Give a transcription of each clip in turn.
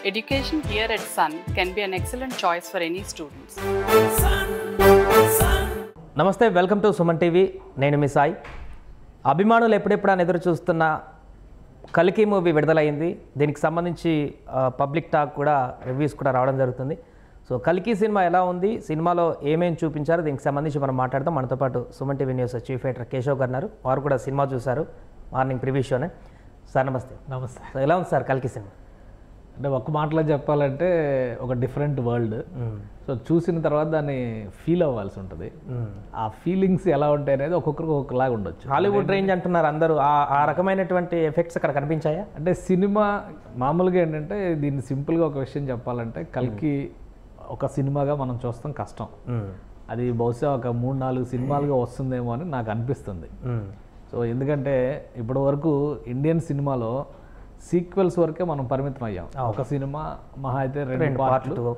Education here at Sun can be an excellent choice for any students. నమస్తే, welcome to Suman TV. నేను మీ సాయి. అభిమానులు ఎప్పుడెప్పుడు అని ఎదురు చూస్తున్న కల్కి మూవీ విడుదలైంది. దీనికి సంబంధించి పబ్లిక్ టాక్ కూడా, రివ్యూస్ కూడా రావడం జరుగుతుంది. సో కల్కి సినిమా ఎలా ఉంది, సినిమాలో ఏమేమి చూపించారు, దీనికి సంబంధించి మనం మాట్లాడదాం. మనతో పాటు Suman TV news chief editor Keshav గారు ఉన్నారు. వారు కూడా సినిమా చూశారు, మార్నింగ్ ప్రివ్యూ షోనే. సార్ నమస్తే. నమస్తే. సో ఎలా ఉంది సార్ కల్కి సినిమా? అంటే ఒక్క మాటలో చెప్పాలంటే ఒక డిఫరెంట్ వరల్డ్. సో చూసిన తర్వాత దాన్ని ఫీల్ అవ్వాల్సి ఉంటుంది. ఆ ఫీలింగ్స్ ఎలా ఉంటాయి అనేది ఒక్కొక్కరికి ఒక్కొక్కలాగా ఉండొచ్చు. హాలీవుడ్ రేంజ్ అంటున్నారు అందరూ, ఆ రకమైనటువంటి ఎఫెక్ట్స్ అక్కడ కనిపించాయా? అంటే సినిమా మామూలుగా ఏంటంటే, దీన్ని సింపుల్గా ఒక విషయం చెప్పాలంటే, కల్కి ఒక సినిమాగా మనం చూస్తాం కష్టం. అది బహుశా ఒక 3-4 సినిమాలుగా వస్తుందేమో అని నాకు అనిపిస్తుంది. సో ఎందుకంటే ఇప్పటి వరకు ఇండియన్ సినిమాలో సీక్వెల్స్ వరకే మనం పరిమితం అయ్యాం. ఒక సినిమా మహా అయితే 2 పార్ట్లు,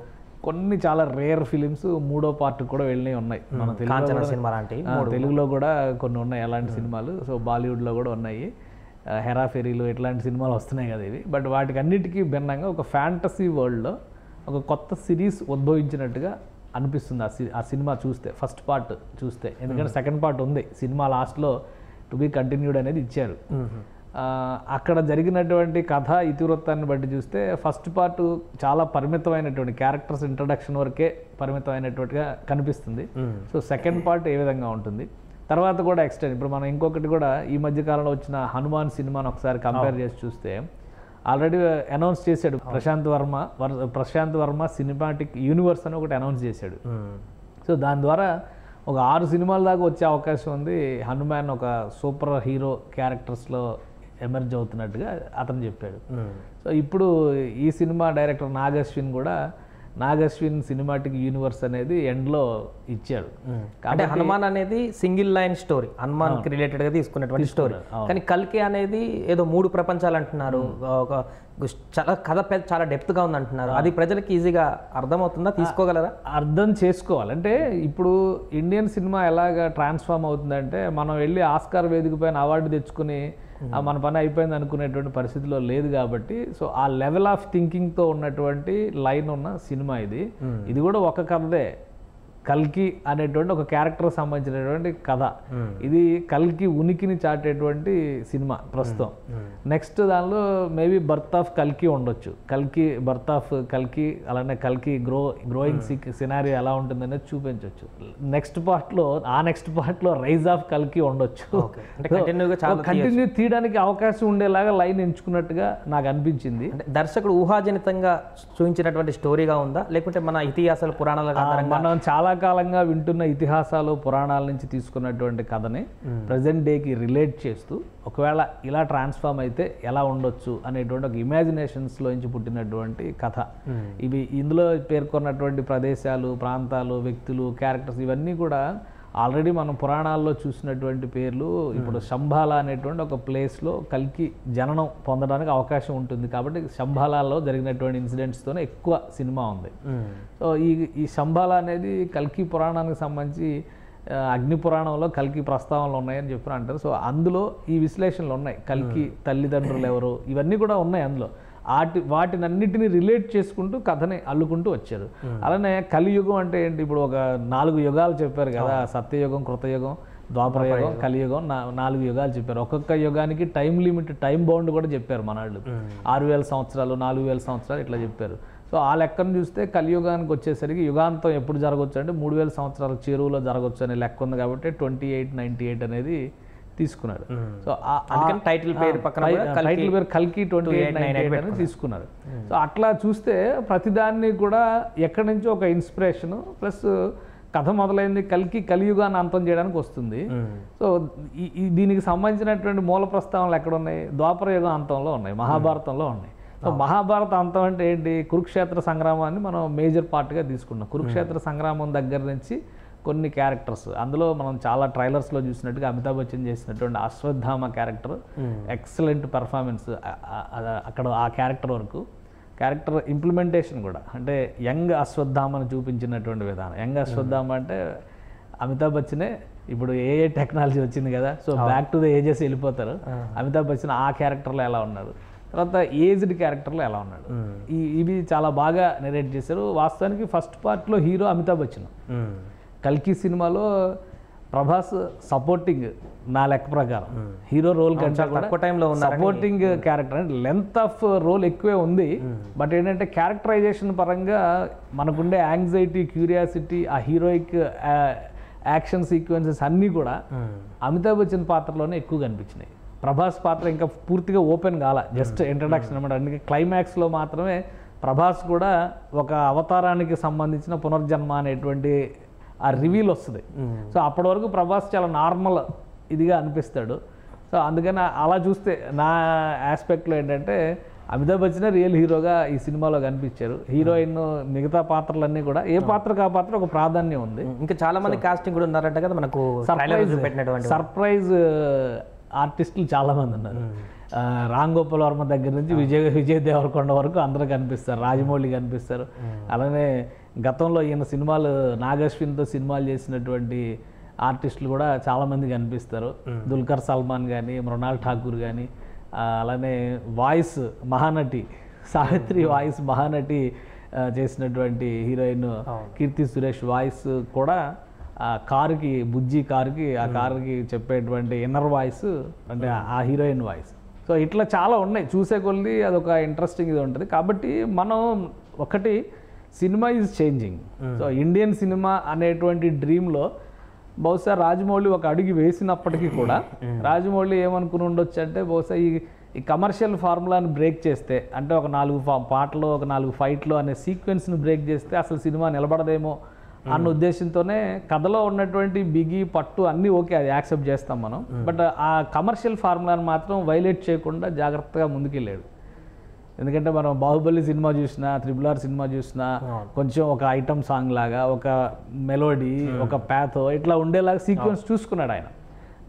కొన్ని చాలా రేర్ ఫిలిమ్స్ 3వ పార్ట్ కూడా వెళ్ళినవి ఉన్నాయి. మన తెలుగులో కూడా కొన్ని ఉన్నాయి అలాంటి సినిమాలు. సో బాలీవుడ్లో కూడా ఉన్నాయి, హెరాఫెరీలు ఇట్లాంటి సినిమాలు వస్తున్నాయి కదా ఇవి. బట్ వాటికి అన్నిటికీ భిన్నంగా ఒక ఫ్యాంటసీ వరల్డ్లో ఒక కొత్త సిరీస్ ఉద్భవించినట్టుగా అనిపిస్తుంది ఆ సినిమా చూస్తే, ఫస్ట్ పార్ట్ చూస్తే. ఎందుకంటే సెకండ్ పార్ట్ ఉంది, సినిమా లాస్ట్లో టు బీ కంటిన్యూడ్ అనేది ఇచ్చారు. అక్కడ జరిగినటువంటి కథ ఇతివృత్తాన్ని బట్టి చూస్తే ఫస్ట్ పార్ట్ చాలా పరిమితమైనటువంటి క్యారెక్టర్స్ ఇంట్రడక్షన్ వరకే పరిమితమైనటువంటిగా కనిపిస్తుంది. సో సెకండ్ పార్ట్ ఏ విధంగా ఉంటుంది, తర్వాత కూడా ఎక్స్టెండ్. ఇప్పుడు మనం ఇంకొకటి కూడా ఈ మధ్య కాలంలో వచ్చిన హనుమాన్ సినిమాను ఒకసారి కంపేర్ చేసి చూస్తే, ఆల్రెడీ అనౌన్స్ చేశాడు ప్రశాంత్ వర్మ సినిమాటిక్ యూనివర్స్ అని ఒకటి అనౌన్స్ చేశాడు. సో దాని ద్వారా ఒక 6 సినిమాల దాకా వచ్చే అవకాశం ఉంది. హనుమాన్ ఒక సూపర్ హీరో క్యారెక్టర్స్లో ఎమర్జ్ అవుతున్నట్టుగా అతను చెప్పాడు. సో ఇప్పుడు ఈ cinema director Nag Ashwin cinematic universe అనేది ఎండ్లో ఇచ్చాడు. అంటే హనుమాన్ అనేది సింగిల్ లైన్ స్టోరీ, హనుమాన్కి రిలేటెడ్గా తీసుకున్నటువంటి స్టోరీ. కానీ కల్కి అనేది ఏదో 3 ప్రపంచాలు అంటున్నారు. ఒక చాలా కథ చాలా డెప్త్గా ఉంది అంటున్నారు. అది ప్రజలకు ఈజీగా అర్థమవుతుందా, తీసుకోగలరా? అర్థం చేసుకోవాలి. అంటే ఇప్పుడు ఇండియన్ సినిమా ఎలాగా ట్రాన్స్ఫార్మ్ అవుతుందంటే, మనం వెళ్ళి ఆస్కార్ వేదిక పైన అవార్డు తెచ్చుకుని మన పని అయిపోయింది అనుకునేటువంటి పరిస్థితిలో లేదు కాబట్టి, సో ఆ లెవెల్ ఆఫ్ థింకింగ్తో ఉన్నటువంటి లైన్ ఉన్న సినిమా ఇది కూడా ఒక కథదే. కల్కి అనేటువంటి ఒక క్యారెక్టర్ సంబంధించినటువంటి కథ. ఇది కల్కి ఉనికిని చాటేటువంటి సినిమా ప్రస్తుతం. నెక్స్ట్ దానిలో మేబీ బర్త్ ఆఫ్ కల్కి ఉండొచ్చు, బర్త్ ఆఫ్ కల్కి, అలానే కల్కి గ్రోయింగ్ సినారియో ఎలా ఉంటుందనేది చూపించవచ్చు. నెక్స్ట్ పార్ట్లో రైజ్ ఆఫ్ కల్కి ఉండొచ్చు. కంటిన్యూ తీయడానికి అవకాశం ఉండేలాగా లైన్ ఎంచుకున్నట్టుగా నాకు అనిపించింది. దర్శకుడు ఊహాజనితంగా చూపించినటువంటి స్టోరీగా ఉందా, లేకుంటే మన ఇతిహాసాలు పురాణాల మనం చాలా కాలంగా వింటున్న ఇతిహాసాలు పురాణాల నుంచి తీసుకున్నటువంటి కథని ప్రజెంట్ డేకి రిలేట్ చేస్తూ, ఒకవేళ ఇలా ట్రాన్స్ఫార్మ్ అయితే ఎలా ఉండొచ్చు అనేటువంటి ఒక ఇమాజినేషన్స్లో నుంచి పుట్టినటువంటి కథ. ఇందులో పేర్కొన్నటువంటి ప్రదేశాలు, ప్రాంతాలు, వ్యక్తులు, క్యారెక్టర్స్ ఇవన్నీ కూడా ఆల్రెడీ మనం పురాణాల్లో చూసినటువంటి పేర్లు. ఇప్పుడు శంబాల అనేటువంటి ఒక ప్లేస్లో కల్కి జననం పొందడానికి అవకాశం ఉంటుంది కాబట్టి శంబాలలో జరిగినటువంటి ఇన్సిడెంట్స్తోనే ఎక్కువ సినిమా ఉంది. సో ఈ శంబాల అనేది కల్కి పురాణానికి సంబంధించి అగ్ని పురాణంలో కల్కి ప్రస్తావనలు ఉన్నాయని చెప్పి అంటారు. సో అందులో ఈ విశ్లేషణలు ఉన్నాయి. కల్కి తల్లిదండ్రులు ఎవరు, ఇవన్నీ కూడా ఉన్నాయి అందులో. వాటినన్నిటిని రిలేట్ చేసుకుంటూ కథని అల్లుకుంటూ వచ్చారు. అలానే కలియుగం అంటే ఏంటి, ఇప్పుడు ఒక 4 యుగాలు చెప్పారు కదా, సత్యయుగం, కృతయుగం, ద్వాపర యుగం, కలియుగం, 4 యుగాలు చెప్పారు. ఒక్కొక్క యుగానికి టైం లిమిట్, టైం బౌండ్ కూడా చెప్పారు మనవాళ్ళు. 6000 సంవత్సరాలు, 4000 సంవత్సరాలు ఇట్లా చెప్పారు. సో ఆ లెక్కను చూస్తే కలియుగానికి వచ్చేసరికి యుగాంతం ఎప్పుడు జరగవచ్చు అంటే 3000 సంవత్సరాల చేరువలో జరగవచ్చు అనే లెక్క ఉంది కాబట్టి 2898 అనేది తీసుకున్నాడు. సో టైటిల్ పేరు కల్కి 2898 అని తీసుకున్నారు. సో అట్లా చూస్తే ప్రతిదాన్ని కూడా ఎక్కడి నుంచో ఒక ఇన్స్పిరేషన్ ప్లస్ కథ మొదలైంది కలియుగాన్ని అంతం చేయడానికి వస్తుంది. సో దీనికి సంబంధించినటువంటి మూల ప్రస్తావనలు ఎక్కడ ఉన్నాయి, ద్వాపర యుగం అంతంలో ఉన్నాయి, మహాభారతంలో ఉన్నాయి. సో మహాభారత అంతం అంటే ఏంటి, కురుక్షేత్ర సంగ్రామాన్ని మనం మేజర్ పార్ట్గా తీసుకున్నాం. కురుక్షేత్ర సంగ్రామం దగ్గర నుంచి కొన్ని క్యారెక్టర్స్, అందులో మనం చాలా ట్రైలర్స్లో చూసినట్టుగా అమితాబ్ బచ్చన్ చేసినటువంటి అశ్వత్థామ క్యారెక్టర్ ఎక్సలెంట్ పర్ఫార్మెన్స్. అక్కడ ఆ క్యారెక్టర్ వరకు క్యారెక్టర్ ఇంప్లిమెంటేషన్ కూడా, అంటే యంగ్ అశ్వత్థామను చూపించినటువంటి విధానం. యంగ్ అశ్వత్థామ అంటే అమితాబ్ బచ్చనే. ఇప్పుడు ఏ టెక్నాలజీ వచ్చింది కదా, so back to the ages వెళ్ళిపోతారు. అమితాబ్ బచ్చన్ ఆ క్యారెక్టర్లో ఎలా ఉన్నారు, తర్వాత ఏజ్డ్ క్యారెక్టర్లో ఎలా ఉన్నాడు, ఇవి చాలా బాగా నెరేట్ చేశారు. వాస్తవానికి ఫస్ట్ పార్ట్లో హీరో అమితాబ్ బచ్చన్, కల్కి సినిమాలో ప్రభాస్ సపోర్టింగ్ నా లెక్క ప్రకారం హీరో రోల్ కంటే తక్కువ టైంలో ఉన్న సపోర్టింగ్ క్యారెక్టర్ అంటే లెంత్ ఆఫ్ రోల్ ఎక్కువే ఉంది. బట్ ఏంటంటే క్యారెక్టరైజేషన్ పరంగా మనకుండే యాంగ్జైటీ, క్యూరియాసిటీ, ఆ హీరోయిక్ యాక్షన్ సీక్వెన్సెస్ అన్నీ కూడా అమితాబ్ బచ్చన్ పాత్రలోనే ఎక్కువ కనిపించినాయి. ప్రభాస్ పాత్ర ఇంకా పూర్తిగా ఓపెన్ కాల, జస్ట్ ఇంట్రడక్షన్ అనమాట. అందుకే క్లైమాక్స్లో మాత్రమే ప్రభాస్ కూడా ఒక అవతారానికి సంబంధించిన పునర్జన్మ అనేటువంటి ఆ రివీల్ వస్తుంది. సో అప్పటి వరకు ప్రభాస్ చాలా నార్మల్ ఇదిగా అనిపిస్తాడు. సో అందుకని అలా చూస్తే నా ఆస్పెక్ట్లో ఏంటంటే అమితాబ్ బచ్చన్ రియల్ హీరోగా ఈ సినిమాలో కనిపించారు. హీరోయిన్ మిగతా పాత్రలన్నీ కూడా ఏ పాత్రకు ఆ పాత్ర ఒక ప్రాధాన్యం ఉంది. ఇంకా చాలా మంది కాస్టింగ్ కూడా ఉన్నారంట కదా, మనకు సర్ప్రైజ్ ఆర్టిస్టులు చాలామంది ఉన్నారు. రామ్ గోపాల్ వర్మ దగ్గర నుంచి విజయ్ దేవరకొండ వరకు అందరూ కనిపిస్తారు, రాజమౌళి కనిపిస్తారు. అలానే గతంలో ఈయన సినిమాలు నాగశ్విన్తో సినిమాలు చేసినటువంటి ఆర్టిస్టులు కూడా చాలామంది కనిపిస్తారు. దుల్కర్ సల్మాన్ కానీ, మృణాల్ ఠాకూర్ కానీ, అలానే వాయిస్ మహానటి సావిత్రి వాయిస్ మహానటి చేసినటువంటి హీరోయిన్ కీర్తి సురేష్ వాయిస్ కూడా కారుకి, బుజ్జి కారుకి, ఆ కారుకి చెప్పేటువంటి ఇన్నర్ వాయిస్ అంటే ఆ హీరోయిన్ వాయిస్. సో ఇట్లా చాలా ఉన్నాయి, చూసే కొద్ది అదొక ఇంట్రెస్టింగ్ ఇది ఉంటుంది. కాబట్టి మనం ఒకటి cinema is changing. So Indian cinema అనేటువంటి డ్రీమ్లో బహుశా రాజమౌళి ఒక అడుగు వేసినప్పటికీ కూడా రాజమౌళి ఏమనుకుని ఉండొచ్చు అంటే బహుశా ఈ కమర్షియల్ ఫార్ములాని బ్రేక్ చేస్తే, అంటే ఒక 4 పాటలు, ఒక 4 ఫైట్లు అనే సీక్వెన్స్ని బ్రేక్ చేస్తే అసలు సినిమా నిలబడదేమో అన్న ఉద్దేశంతోనే కథలో ఉన్నటువంటి బిగి పట్టు అన్నీ ఓకే, అది యాక్సెప్ట్ చేస్తాం మనం. బట్ ఆ కమర్షియల్ ఫార్ములాని మాత్రం వైలేట్ చేయకుండా జాగ్రత్తగా ముందుకెళ్ళాడు. ఎందుకంటే మనం బాహుబలి సినిమా చూసినా, RRR సినిమా చూసినా కొంచెం ఒక ఐటమ్ సాంగ్ లాగా, ఒక మెలోడీ, ఒక ప్యాథో ఇట్లా ఉండేలాగా సీక్వెన్స్ చూసుకున్నాడు ఆయన.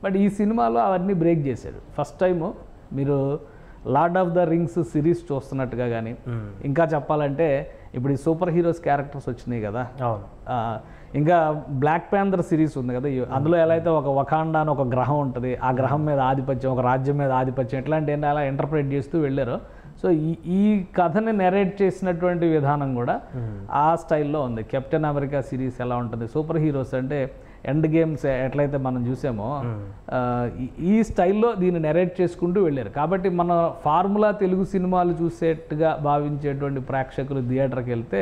బట్ ఈ సినిమాలో అవన్నీ బ్రేక్ చేశాడు. ఫస్ట్ టైము మీరు lord of the rings series చూస్తున్నట్టుగా కానీ, ఇంకా చెప్పాలంటే ఇప్పుడు ఈ సూపర్ హీరోస్ క్యారెక్టర్స్ వచ్చినాయి కదా, ఇంకా బ్లాక్ ప్యాంథర్ సిరీస్ ఉంది కదా, అందులో ఎలా అయితే ఒక వకాండా అని ఒక గ్రహం ఉంటుంది, ఆ గ్రహం మీద ఆధిపత్యం, ఒక రాజ్యం మీద ఆధిపత్యం, ఇట్లాంటి అలా ఇంటర్ప్రిట్ చేస్తూ వెళ్ళారు. సో ఈ కథని నెరేట్ చేసినటువంటి విధానం కూడా ఆ స్టైల్లో ఉంది. కెప్టెన్ అమెరికా సిరీస్ ఎలా ఉంటుంది, సూపర్ హీరోస్ అంటే ఎండ్ గేమ్స్ ఎట్లయితే మనం చూసామో ఈ స్టైల్లో దీన్ని నెరేట్ చేసుకుంటూ వెళ్ళారు. కాబట్టి మన ఫార్ములా తెలుగు సినిమాలు చూసేట్టుగా భావించేటువంటి ప్రేక్షకులు థియేటర్కి వెళ్తే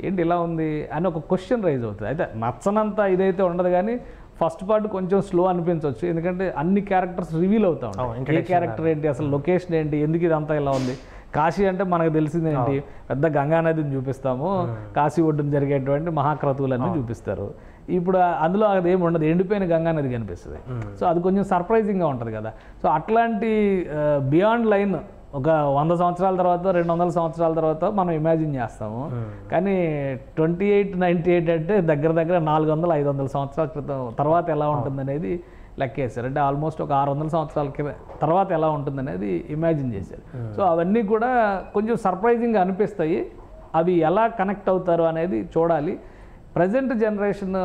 ఏంటి ఇలా ఉంది అని ఒక క్వశ్చన్ రైజ్ అవుతుంది. అయితే నచ్చనంత ఇదైతే ఉండదు, కానీ ఫస్ట్ పార్ట్ కొంచెం స్లో అనిపించవచ్చు. ఎందుకంటే అన్ని క్యారెక్టర్స్ రివీల్ అవుతా ఉంటాయి. ఏ క్యారెక్టర్ ఏంటి, అసలు లొకేషన్ ఏంటి, ఎందుకు ఇదంతా ఇలా ఉంది. కాశీ అంటే మనకు తెలిసింది ఏంటి, పెద్ద గంగానదిని చూపిస్తాము, కాశీ ఒడ్డున జరిగేటువంటి మహాక్రతువులన్నీ చూపిస్తారు. ఇప్పుడు అందులో అదేమి ఉండదు, ఎండిపోయిన గంగానది కనిపిస్తుంది. సో అది కొంచెం సర్ప్రైజింగ్గా ఉంటుంది కదా. సో అట్లాంటి బియాండ్ లైన్ ఒక 100 సంవత్సరాల తర్వాత, 200 సంవత్సరాల తర్వాత మనం ఇమాజిన్ చేస్తాము. కానీ 2898 అంటే దగ్గర 400-500 సంవత్సరాల క్రితం తర్వాత ఎలా ఉంటుంది అనేది లెక్కేశారు. అంటే ఆల్మోస్ట్ ఒక 600 సంవత్సరాల తర్వాత ఎలా ఉంటుంది అనేది ఇమాజిన్ చేశారు. సో అవన్నీ కూడా కొంచెం సర్ప్రైజింగ్గా అనిపిస్తాయి. అవి ఎలా కనెక్ట్ అవుతారు అనేది చూడాలి. ప్రజెంట్ జనరేషన్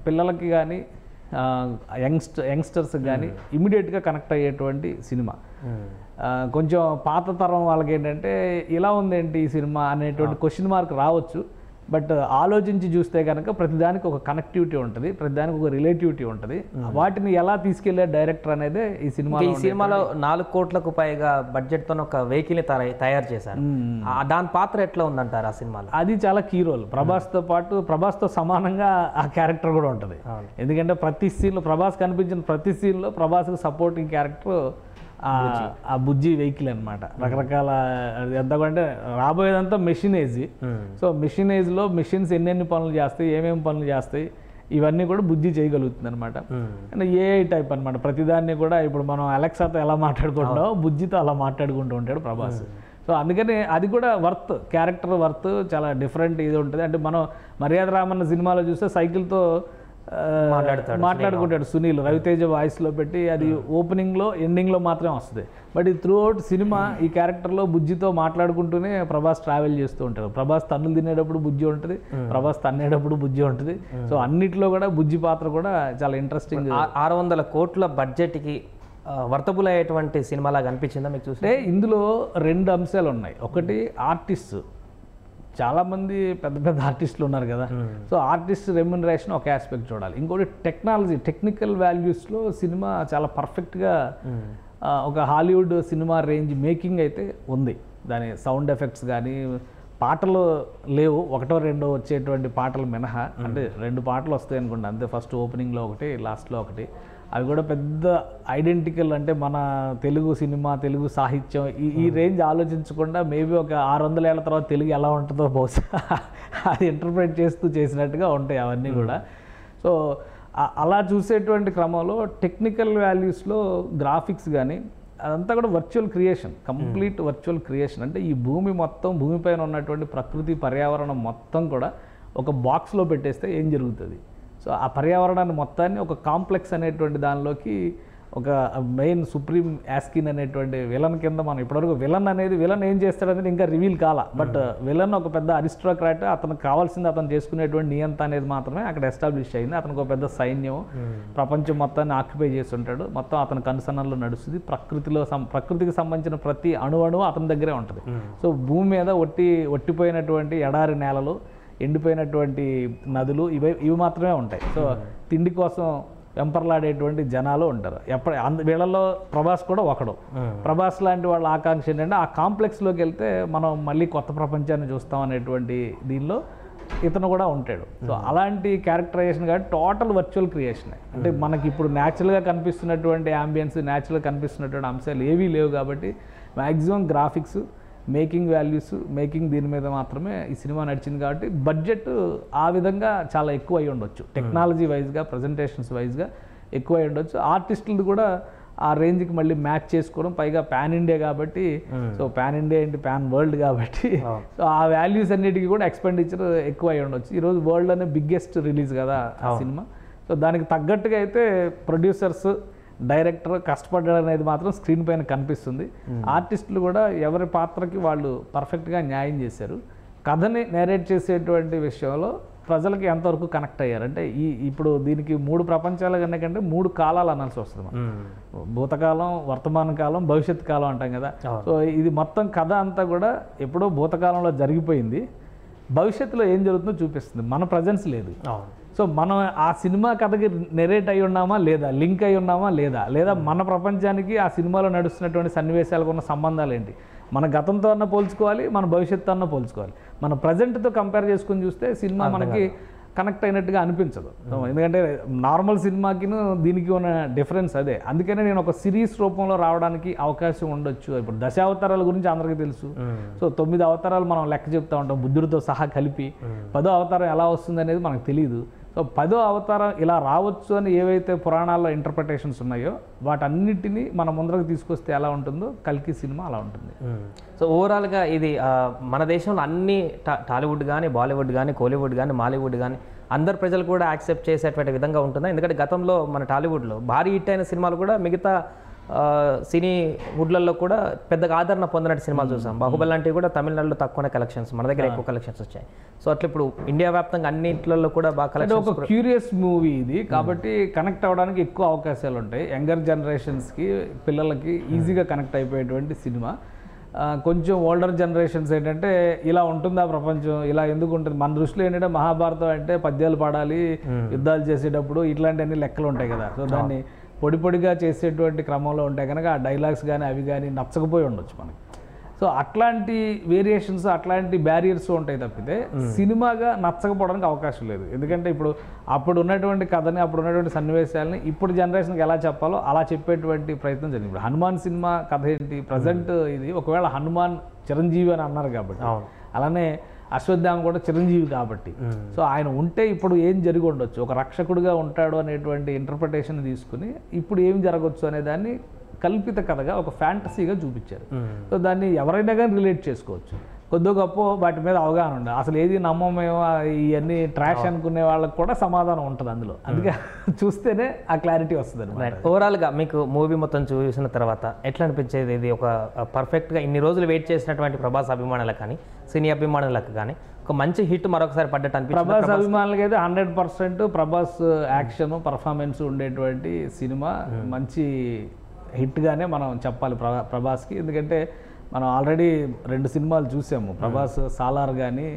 పిల్లలకి కానీ యంగ్స్టర్స్కి కానీ ఇమీడియట్గా కనెక్ట్ అయ్యేటువంటి సినిమా. కొంచెం పాత తరం వాళ్ళకి ఏంటంటే ఇలా ఉందేంటి ఈ సినిమా అనేటువంటి క్వశ్చన్ మార్క్ రావచ్చు. బట్ ఆలోచించి చూస్తే కనుక ప్రతిదానికి ఒక కనెక్టివిటీ ఉంటుంది, ప్రతిదానికి ఒక రిలేటివిటీ ఉంటుంది. వాటిని ఎలా తీసుకెళ్లే డైరెక్టర్ అనేది ఈ సినిమాలో 4 కోట్లకు పైగా బడ్జెట్తో ఒక వెహికల్ని తయారు చేశారు. దాని పాత్ర ఎట్లా ఉందంటారు ఆ సినిమాలో? అది చాలా కీ రోల్. ప్రభాస్తో సమానంగా ఆ క్యారెక్టర్ కూడా ఉంటుంది. ఎందుకంటే ప్రతి సీన్లో ప్రభాస్ కనిపించిన ప్రతి సీన్లో ప్రభాస్కి సపోర్టింగ్ క్యారెక్టర్ ఆ బుజ్జి వెహికల్ అనమాట. రకరకాల ఎంతకంటే రాబోయేదంతా మెషినేజ్. సో మెషినేజ్లో మెషిన్స్ ఎన్నెన్ని పనులు చేస్తాయి, ఏమేమి పనులు చేస్తాయి, ఇవన్నీ కూడా బుజ్జి చేయగలుగుతుంది అనమాట. అంటే ఏఐ టైప్ అనమాట. ప్రతిదాన్ని కూడా ఇప్పుడు మనం అలెక్సాతో ఎలా మాట్లాడుకుంటామో బుజ్జితో అలా మాట్లాడుకుంటూ ఉంటాడు ప్రభాస్. సో అందుకని అది కూడా క్యారెక్టర్ వర్త్ చాలా డిఫరెంట్ ఇది ఉంటుంది. అంటే మనం మర్యాద రామన్న సినిమాలో చూస్తే సైకిల్తో మాట్లాడుకుంటాడు సునీల్, రవితేజ వాయిస్లో పెట్టి, అది ఓపెనింగ్లో ఎండింగ్లో మాత్రమే వస్తుంది. బట్ ఇది త్రూ అవుట్ సినిమా ఈ క్యారెక్టర్లో బుజ్జితో మాట్లాడుకుంటూనే ప్రభాస్ ట్రావెల్ చేస్తూ ఉంటాడు. ప్రభాస్ తన్నులు తినేటప్పుడు బుజ్జి ఉంటుంది, ప్రభాస్ తన్నేటప్పుడు బుజ్జి ఉంటుంది. సో అన్నిట్లో కూడా బుజ్జి పాత్ర కూడా చాలా ఇంట్రెస్టింగ్. 600 కోట్ల బడ్జెట్కి వర్తబుల్ అయ్యేటువంటి సినిమాలాగా అనిపించిందా మీకు చూస్తే? అంటే ఇందులో 2 అంశాలు ఉన్నాయి. ఒకటి ఆర్టిస్ట్, చాలామంది పెద్ద పెద్ద ఆర్టిస్టులు ఉన్నారు కదా, సో ఆర్టిస్ట్ రెమ్యునరేషన్ ఒక ఆస్పెక్ట్ చూడాలి. ఇంకోటి టెక్నాలజీ, టెక్నికల్ వాల్యూస్లో సినిమా చాలా పర్ఫెక్ట్గా ఒక హాలీవుడ్ సినిమా రేంజ్ మేకింగ్ అయితే ఉంది. దాని సౌండ్ ఎఫెక్ట్స్ కానీ, పాటలు లేవు, 1-2 వచ్చేటువంటి పాటలు మినహా, అంటే 2 పాటలు వస్తాయి అనుకోండి అంతే, ఫస్ట్ ఓపెనింగ్లో ఒకటి, లాస్ట్లో ఒకటి. అవి కూడా పెద్ద ఐడెంటికల్, అంటే మన తెలుగు సినిమా, తెలుగు సాహిత్యం ఈ రేంజ్ ఆలోచించకుండా మేబీ ఒక 600 ఏళ్ల తర్వాత తెలుగు ఎలా ఉంటుందో బహుశా అది ఇంటర్ప్రిట్ చేస్తూ చేసినట్టుగా ఉంటాయి అవన్నీ కూడా. సో అలా చూసేటువంటి క్రమంలో టెక్నికల్ వాల్యూస్లో గ్రాఫిక్స్ కానీ అదంతా కూడా virtual creation, complete virtual creation. అంటే ఈ భూమి మొత్తం, భూమిపైన ఉన్నటువంటి ప్రకృతి పర్యావరణం మొత్తం కూడా ఒక బాక్స్లో పెట్టేస్తే ఏం జరుగుతుంది? సో ఆ పర్యావరణాన్ని మొత్తాన్ని ఒక కాంప్లెక్స్ అనేటువంటి దానిలోకి ఒక మెయిన్ సుప్రీం యాస్కిన్ అనేటువంటి విలన్ కింద మనం ఇప్పటివరకు విలన్ ఏం చేస్తాడనేది ఇంకా రివీల్ కాల, బట్ విలన్ ఒక పెద్ద అరిస్టోక్రాట్, అతనికి కావాల్సింది అతను చేసుకునేటువంటి నియంత అనేది మాత్రమే అక్కడ ఎస్టాబ్లిష్ అయింది. అతనికి ఒక పెద్ద సైన్యం, ప్రపంచం మొత్తాన్ని ఆక్యుపై చేసి ఉంటాడు, మొత్తం అతని కన్సర్న్లో నడుస్తుంది. ప్రకృతికి సంబంధించిన ప్రతి అణువు అతని దగ్గరే ఉంటుంది. సో భూమి మీద ఒట్టిపోయినటువంటి ఎడారి నేలలు, ఎండిపోయినటువంటి నదులు ఇవి మాత్రమే ఉంటాయి. సో తిండి కోసం వెంపర్లాడేటువంటి జనాలు ఉంటారు. వీళ్ళలో ప్రభాస్ కూడా ఒకడు. ప్రభాస్ లాంటి వాళ్ళ ఆకాంక్ష ఏంటంటే ఆ కాంప్లెక్స్లోకి వెళ్తే మనం మళ్ళీ కొత్త ప్రపంచాన్ని చూస్తాం అనేటువంటి దీనిలో ఇతను కూడా ఉంటాడు. సో అలాంటి క్యారెక్టరైజేషన్ కాబట్టి టోటల్ వర్చువల్ క్రియేషన్. అంటే మనకి ఇప్పుడు న్యాచురల్గా కనిపిస్తున్నటువంటి యాంబియన్స్, న్యాచురల్గా కనిపిస్తున్నటువంటి అంశాలు ఏవీ లేవు కాబట్టి maximum graphics, making values, making దీని మీద మాత్రమే ఈ సినిమా నడిచింది కాబట్టి బడ్జెట్ ఆ విధంగా చాలా ఎక్కువ అయి ఉండొచ్చు. టెక్నాలజీ వైజ్గా, ప్రజెంటేషన్స్ వైజ్గా ఎక్కువ అయి ఉండొచ్చు. ఆర్టిస్టులు కూడా ఆ రేంజ్కి మళ్ళీ మ్యాచ్ చేసుకోవడం, పైగా పాన్ ఇండియా కాబట్టి, సో పాన్ ఇండియా ఏంటి, పాన్ వరల్డ్ కాబట్టి, సో ఆ వాల్యూస్ అన్నిటికీ కూడా ఎక్స్పెండిచర్ ఎక్కువ అయి ఉండొచ్చు. ఈరోజు వరల్డ్లోనే బిగ్గెస్ట్ రిలీజ్ కదా ఆ సినిమా. సో దానికి తగ్గట్టుగా అయితే ప్రొడ్యూసర్స్, డైరెక్టర్ కష్టపడ్డాడు అనేది మాత్రం స్క్రీన్ పైన కనిపిస్తుంది. ఆర్టిస్టులు కూడా ఎవరి పాత్రకి వాళ్ళు పర్ఫెక్ట్గా న్యాయం చేశారు. కథని నేరేట్ చేసేటువంటి విషయంలో ప్రజలకి ఎంతవరకు కనెక్ట్ అయ్యారు అంటే ఇప్పుడు దీనికి 3 ప్రపంచాలు కనుకంటే 3 కాలాలు అనాల్సి వస్తుంది మనం. భూతకాలం, వర్తమాన కాలం, భవిష్యత్ కాలం అంటాం కదా. సో ఇది మొత్తం కథ అంతా కూడా ఎప్పుడో భూతకాలంలో జరిగిపోయింది, భవిష్యత్తులో ఏం జరుగుతుందో చూపిస్తుంది. మన ప్రజెన్స్ లేదు. సో మనం ఆ సినిమా కథకి నెరేట్ అయి ఉన్నామా లేదా, లింక్ అయి ఉన్నామా లేదా మన ప్రపంచానికి ఆ సినిమాలో నడుస్తున్నటువంటి సన్నివేశాలకు ఉన్న సంబంధాలు ఏంటి, మన గతంతో అన్న పోల్చుకోవాలి, మన భవిష్యత్తు అన్న పోల్చుకోవాలి. మన ప్రజెంట్తో కంపేర్ చేసుకుని చూస్తే సినిమా మనకి కనెక్ట్ అయినట్టుగా అనిపించదు. ఎందుకంటే నార్మల్ సినిమాకి దీనికి ఉన్న డిఫరెన్స్ అదే. అందుకనే నేను ఒక సిరీస్ రూపంలో రావడానికి అవకాశం ఉండొచ్చు. ఇప్పుడు 10 అవతారాల గురించి అందరికీ తెలుసు. సో 9 అవతారాలు మనం లెక్క చెప్తూ ఉంటాం బుద్ధుడితో సహా కలిపి. 10వ అవతారం ఎలా వస్తుంది అనేది మనకు తెలియదు. సో 10వ అవతారం ఇలా రావచ్చు అని ఏవైతే పురాణాల్లో ఇంటర్ప్రిటేషన్స్ ఉన్నాయో వాటన్నిటినీ మన ముందరకు తీసుకొస్తే ఎలా ఉంటుందో కల్కి సినిమా అలా ఉంటుంది. సో ఓవరాల్గా ఇది మన దేశంలో అన్ని టాలీవుడ్ కానీ, బాలీవుడ్ కానీ, కోలీవుడ్ కానీ, మాలీవుడ్ కానీ అందరు ప్రజలు కూడా యాక్సెప్ట్ చేసేటువంటి విధంగా ఉంటుందా? ఎందుకంటే గతంలో మన టాలీవుడ్లో భారీ హిట్ అయిన సినిమాలు కూడా మిగతా సినీ వుడ్లలో కూడా పెద్దగా ఆదరణ పొందినట్టు సినిమాలు చూసాం. బాహుబలి లాంటివి కూడా తమిళనాడులో తక్కువనే కలెక్షన్స్, మన దగ్గర ఎక్కువ కలెక్షన్స్ వచ్చాయి. సో అట్లా ఇప్పుడు ఇండియా వ్యాప్తంగా అన్నింటిలో కూడా బాగా కలెక్షన్స్. ఒక క్యూరియస్ మూవీ ఇది కాబట్టి కనెక్ట్ అవ్వడానికి ఎక్కువ అవకాశాలు ఉంటాయి. యంగర్ జనరేషన్స్కి, పిల్లలకి ఈజీగా కనెక్ట్ అయిపోయేటువంటి సినిమా. కొంచెం ఓల్డర్ జనరేషన్స్ ఏంటంటే ఇలా ఉంటుందా ప్రపంచం, ఇలా ఎందుకు ఉంటుంది, మన దృష్టిలో ఏంటంటే మహాభారతం అంటే పద్యాలు పాడాలి, యుద్ధాలు చేసేటప్పుడు ఇట్లాంటివన్నీ లెక్కలు ఉంటాయి కదా. సో దాన్ని పొడిగా చేసేటువంటి క్రమంలో ఉంటాయి కనుక ఆ డైలాగ్స్ కానీ అవి కానీ నచ్చకపోయి ఉండొచ్చు మనకి. సో అట్లాంటి వేరియేషన్స్, అట్లాంటి బ్యారియర్స్ ఉంటాయి తప్పితే సినిమాగా నచ్చకపోవడానికి అవకాశం లేదు. ఎందుకంటే ఇప్పుడు అప్పుడు ఉన్నటువంటి కథని, అప్పుడు ఉన్నటువంటి సన్నివేశాలని ఇప్పుడు జనరేషన్కి ఎలా చెప్పాలో అలా చెప్పేటువంటి ప్రయత్నం జరిగింది. ఇప్పుడు హనుమాన్ సినిమా కథ ఏంటి, ప్రజెంట్ ఇది ఒకవేళ హనుమాన్ చిరంజీవి అని అన్నారు కాబట్టి, అలానే అశ్వత్థామ కూడా చిరంజీవి కాబట్టి, సో ఆయన ఉంటే ఇప్పుడు ఏం జరిగి ఉండొచ్చు, ఒక రక్షకుడిగా ఉంటాడు అనేటువంటి ఇంటర్ప్రిటేషన్ తీసుకుని ఇప్పుడు ఏం జరగవచ్చు అనే దాన్ని కల్పిత కథగా ఒక ఫ్యాంటసీగా చూపించారు. సో దాన్ని ఎవరైనా కానీ రిలేట్ చేసుకోవచ్చు. కొద్ది గొప్ప వాటి మీద అవగాహన ఉండదు. అసలు ఏది నమ్మమేమో ఇవన్నీ ట్రాష్ అనుకునే వాళ్ళకి కూడా సమాధానం ఉంటుంది అందులో. అందుకే చూస్తేనే ఆ క్లారిటీ వస్తుంది అనమాట. ఓవరాల్గా మీకు మూవీ మొత్తం చూసిన తర్వాత ఎట్లా అనిపించేది? ఇది ఒక పర్ఫెక్ట్గా ఇన్ని రోజులు వెయిట్ చేసినటువంటి ప్రభాస్ అభిమానులకు కానీ, సినీ అభిమానులకు కానీ ఒక మంచి హిట్ మరొకసారి పడ్డట్టు అనిపించింది. ప్రభాస్ అభిమానులకి అయితే 100% ప్రభాస్ యాక్షన్, పర్ఫార్మెన్స్ ఉండేటువంటి సినిమా, మంచి హిట్గానే మనం చెప్పాలి ప్రభాస్కి. ఎందుకంటే మనం ఆల్రెడీ 2 సినిమాలు చూసాము, ప్రభాస్ సాలార్ కానీ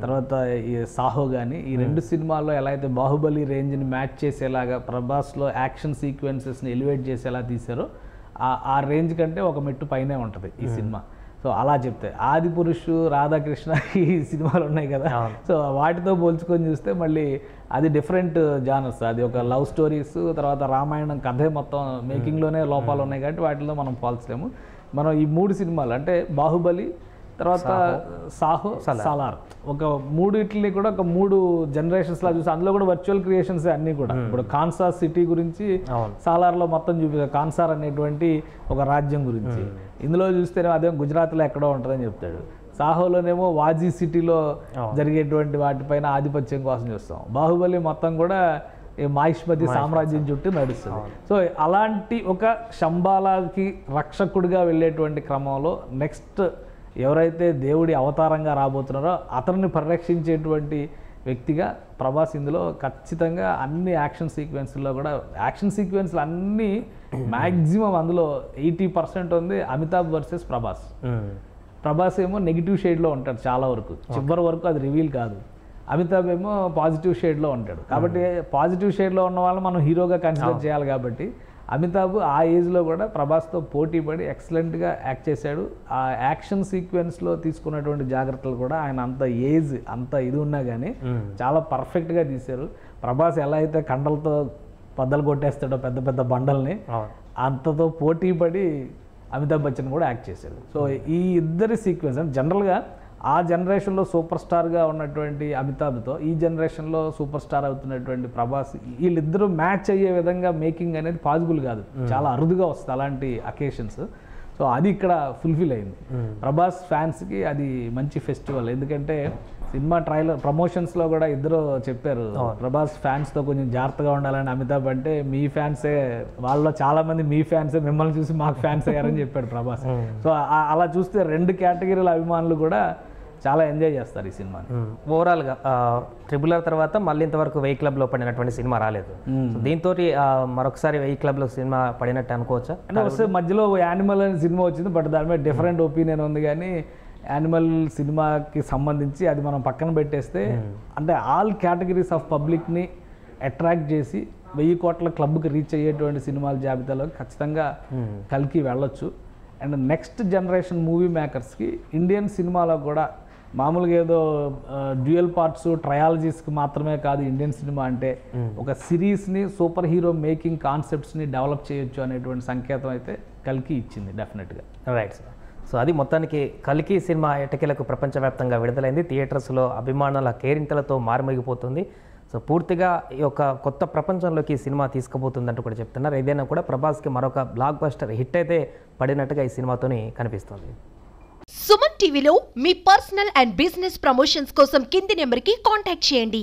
తర్వాత ఈ సాహో కానీ. ఈ 2 సినిమాల్లో ఎలా అయితే బాహుబలి రేంజ్ని మ్యాచ్ చేసేలాగా ప్రభాస్లో యాక్షన్ సీక్వెన్సెస్ని ఎలివేట్ చేసేలా తీశారో ఆ రేంజ్ కంటే ఒక మెట్టు పైనే ఉంటుంది ఈ సినిమా. సో అలా చెప్తే ఆదిపురుషు, రాధాకృష్ణ ఈ సినిమాలు ఉన్నాయి కదా, సో వాటితో పోల్చుకొని చూస్తే మళ్ళీ అది డిఫరెంట్ జానర్స్. అది ఒక లవ్ స్టోరీస్, తర్వాత రామాయణం కథే మొత్తం మేకింగ్లోనే లోపాలు ఉన్నాయి కాబట్టి వాటిలో మనం పోల్చలేము. మనం ఈ 3 సినిమాలు అంటే బాహుబలి, తర్వాత సాహో, సాలార్, ఒక 3 కూడా ఒక 3 జనరేషన్స్లా చూసి అందులో కూడా వర్చువల్ క్రియేషన్స్ అన్నీ కూడా. ఇప్పుడు కాన్సార్ సిటీ గురించి సాలార్లో మొత్తం చూపిస్తారు, కాన్సార్ అనేటువంటి ఒక రాజ్యం గురించి. ఇందులో చూస్తేనే అదే గుజరాత్లో ఎక్కడో ఉంటుందని చెప్తాడు. సాహోలోనేమో వాజీ సిటీలో జరిగేటువంటి వాటిపైన ఆధిపత్యం కోసం చూస్తాం. బాహుబలి మొత్తం కూడా మాహిష్మతి సామ్రాజ్యం చుట్టూ నడుస్తుంది. సో అలాంటి ఒక శంబాలాకి రక్షకుడిగా వెళ్ళేటువంటి క్రమంలో నెక్స్ట్ ఎవరైతే దేవుడి అవతారంగా రాబోతున్నారో అతన్ని పరిరక్షించేటువంటి వ్యక్తిగా ప్రభాస్ ఇందులో ఖచ్చితంగా అన్ని యాక్షన్ సీక్వెన్స్లో కూడా యాక్షన్ సీక్వెన్స్లు అన్నీ మ్యాక్సిమం అందులో 80% ఉంది అమితాబ్ వర్సెస్ ప్రభాస్. ప్రభాస్ ఏమో నెగిటివ్ షేడ్లో ఉంటాడు చాలా వరకు, చివరి వరకు అది రివీల్ కాదు. అమితాబ్ ఏమో పాజిటివ్ షేడ్లో ఉంటాడు. కాబట్టి పాజిటివ్ షేడ్లో ఉన్న వాళ్ళని మనం హీరోగా కన్సిడర్ చేయాలి. కాబట్టి అమితాబ్ ఆ ఏజ్లో కూడా ప్రభాస్తో పోటీ పడి ఎక్సలెంట్గా యాక్ట్ చేశాడు. ఆ యాక్షన్ సీక్వెన్స్లో తీసుకున్నటువంటి జాగ్రత్తలు కూడా ఆయన అంత ఏజ్ అంత ఇది ఉన్నా కానీ చాలా పర్ఫెక్ట్గా తీశారు. ప్రభాస్ ఎలా అయితే కండలతో బద్దలు కొట్టేస్తాడో పెద్ద పెద్ద బండల్ని, అంతతో పోటీ పడి అమితాబ్ బచ్చన్ కూడా యాక్ట్ చేశాడు. సో ఈ ఇద్దరి సీక్వెన్స్ అంటే జనరల్గా ఆ జనరేషన్లో సూపర్ స్టార్గా ఉన్నటువంటి అమితాబ్తో ఈ జనరేషన్లో సూపర్ స్టార్ అవుతున్నటువంటి ప్రభాస్, వీళ్ళిద్దరూ మ్యాచ్ అయ్యే విధంగా మేకింగ్ అనేది పాసిబుల్ కాదు, చాలా అరుదుగా వస్తుంది అలాంటి అకేషన్స్. సో అది ఇక్కడ ఫుల్ఫిల్ అయింది. ప్రభాస్ ఫ్యాన్స్కి అది మంచి ఫెస్టివల్. ఎందుకంటే సినిమా ట్రైలర్ ప్రమోషన్స్లో కూడా ఇద్దరు చెప్పారు ప్రభాస్ ఫ్యాన్స్తో కొంచెం జాగ్రత్తగా ఉండాలని. అమితాబ్ అంటే మీ ఫ్యాన్సే, వాళ్ళలో చాలామంది మీ ఫ్యాన్సే, మిమ్మల్ని చూసి మాకు ఫ్యాన్స్ అయ్యారని చెప్పాడు ప్రభాస్. సో అలా చూస్తే 2 కేటగిరీల అభిమానులు కూడా చాలా ఎంజాయ్ చేస్తారు ఈ సినిమాని. ఓవరాల్గా ట్రిబుల్ ఆర్ తర్వాత మళ్ళీ ఇంతవరకు 1000 క్లబ్లో పడినటువంటి సినిమా రాలేదు. దీంతో మరొకసారి 1000 క్లబ్లో సినిమా పడినట్టు అనుకోవచ్చా? అంటే వస్తే మధ్యలో యానిమల్ అనే సినిమా వచ్చింది, బట్ దాని మీద డిఫరెంట్ ఒపీనియన్ ఉంది. కానీ యానిమల్ సినిమాకి సంబంధించి అది మనం పక్కన పెట్టేస్తే అంటే ఆల్ కేటగిరీస్ ఆఫ్ పబ్లిక్ని అట్రాక్ట్ చేసి 1000 కోట్ల క్లబ్కి రీచ్ అయ్యేటువంటి సినిమాల జాబితాలో ఖచ్చితంగా కల్కి వెళ్ళొచ్చు. అండ్ నెక్స్ట్ జనరేషన్ మూవీ మేకర్స్కి ఇండియన్ సినిమాలో కూడా మామూలుగా ఏదో డ్యూయల్ పార్ట్స్ ట్రయాలజీస్కి మాత్రమే కాదు ఇండియన్ సినిమా అంటే, ఒక సిరీస్ని సూపర్ హీరో మేకింగ్ కాన్సెప్ట్స్ని డెవలప్ చేయొచ్చు అనేటువంటి సంకేతం అయితే కల్కి ఇచ్చింది డెఫినెట్గా. Right sir. సో అది మొత్తానికి కల్కి సినిమా ఎటకేలకు ప్రపంచవ్యాప్తంగా విడుదలైంది. థియేటర్స్లో అభిమానుల కేరింతలతో మారుమోగిపోతుంది. సో పూర్తిగా ఈ యొక్క కొత్త ప్రపంచంలోకి ఈ సినిమా తీసుకుపోతుందంటూ కూడా చెప్తున్నారు. ఏదైనా కూడా ప్రభాస్కి మరొక బ్లాక్ బస్టర్ హిట్ అయితే పడినట్టుగా ఈ సినిమాతోని కనిపిస్తుంది. సుమన్ టీవీలో మీ పర్సనల్ అండ్ బిజినెస్ ప్రమోషన్స్ కోసం కింది నెంబర్కి కాంటాక్ట్ చేయండి.